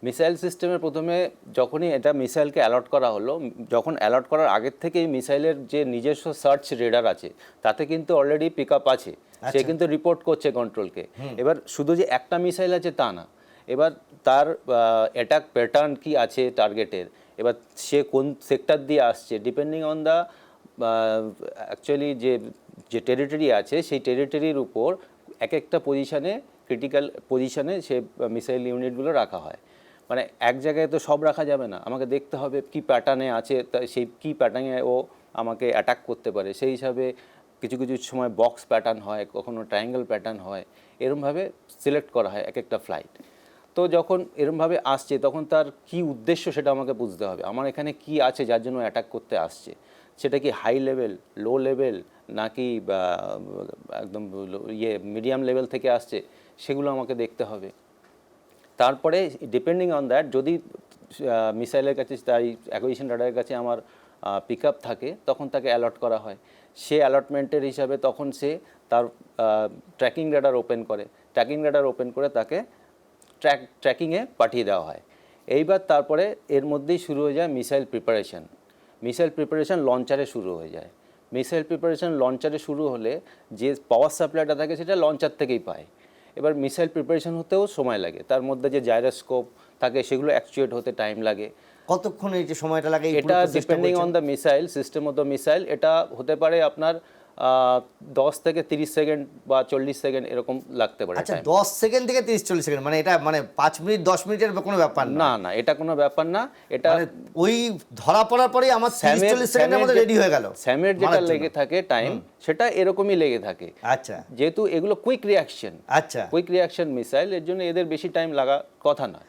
Missile সিস্টেমের প্রথমে যখনই এটা মিসাইলকে অ্যালট করা হলো, যখন অ্যালট করার আগের থেকেই মিসাইলের যে নিজস্ব সার্চ রেডার আছে তাতে কিন্তু অলরেডি পিক আপ আছে, সে কিন্তু রিপোর্ট করছে কন্ট্রোলকে। এবার শুধু যে একটা মিসাইল আছে তা না, এবার তার অ্যাটাক প্যাটার্ন কি আছে টার্গেটের, এবার সে কোন সেক্টর দিয়ে আসছে, ডিপেন্ডিং অন দ্য অ্যাকচুয়ালি যে টেরিটরি আছে সেই টেরিটরির উপর এক একটা পজিশানে, ক্রিটিক্যাল পজিশানে সে মিসাইল ইউনিটগুলো রাখা হয়। মানে এক জায়গায় তো সব রাখা যাবে না, আমাকে দেখতে হবে কি প্যাটার্নে আছে, তা সেই কী প্যাটার্নে ও আমাকে অ্যাটাক করতে পারে। সেই হিসাবে কিছু কিছু সময় বক্স প্যাটার্ন হয়, কখনো ট্রায়াঙ্গেল প্যাটার্ন হয়, এরমভাবে সিলেক্ট করা হয় এক একটা ফ্লাইট। তো যখন এরমভাবে আসছে তখন তার কি উদ্দেশ্য সেটা আমাকে বুঝতে হবে, আমার এখানে কি আছে যার জন্য অ্যাটাক করতে আসছে, সেটা কি হাই লেভেল, লো লেভেল, নাকি একদম মিডিয়াম লেভেল থেকে আসছে, সেগুলো আমাকে দেখতে হবে। তারপরে ডিপেন্ডিং অন দ্যাট, যদি মিসাইলের কাছে, তাই অ্যাকুইজিশন রাডারের কাছে আমার পিক আপ থাকে, তখন তাকে অ্যালট করা হয়। সে অ্যালটমেন্টের হিসাবে তখন সে তার ট্র্যাকিং রাডার ওপেন করে, ট্র্যাকিং রাডার ওপেন করে তাকে ট্র্যাকিংয়ে পাঠিয়ে দেওয়া হয়। এইবার তারপরে এর মধ্যেই শুরু হয়ে যায় মিসাইল প্রিপারেশন। মিসাইল প্রিপারেশন লঞ্চারে শুরু হয়ে যায়। মিসাইল প্রিপারেশন লঞ্চারে শুরু হলে যে পাওয়ার সাপ্লাইটা থাকে সেটা লঞ্চার থেকেই পায়। এবার মিসাইল প্রিপারেশন হতেও সময় লাগে, তার মধ্যে যে জাইরোস্কোপ থাকে সেগুলো অ্যাকচুয়েট হতে টাইম লাগে। কতক্ষণ এই যে সময়টা লাগে? এটা depending on the missile, system of the missile, এটা হতে পারে আপনার 10 থেকে 30 সেকেন্ড বা 40 সেকেন্ড এরকম লাগতে পারে। আচ্ছা, 10 সেকেন্ড থেকে 30-40 সেকেন্ড, মানে এটা মানে 5 মিনিট 10 মিনিটের কোনো ব্যাপার না? না না, এটা কোনো ব্যাপার না। এটা মানে ওই ধরা পড়ার পরেই আমার 30-40 সেকেন্ডের মধ্যে রেডি হয়ে গেল। স্যামের যেটা লেগে থাকে টাইম, সেটা এরকমই লেগে থাকে। আচ্ছা, যেহেতু এগুলো কুইক রিয়াকশন, আচ্ছা, কুইক রিয়াকশন মিসাইল, এর জন্য এদের বেশি টাইম লাগা কথা নয়।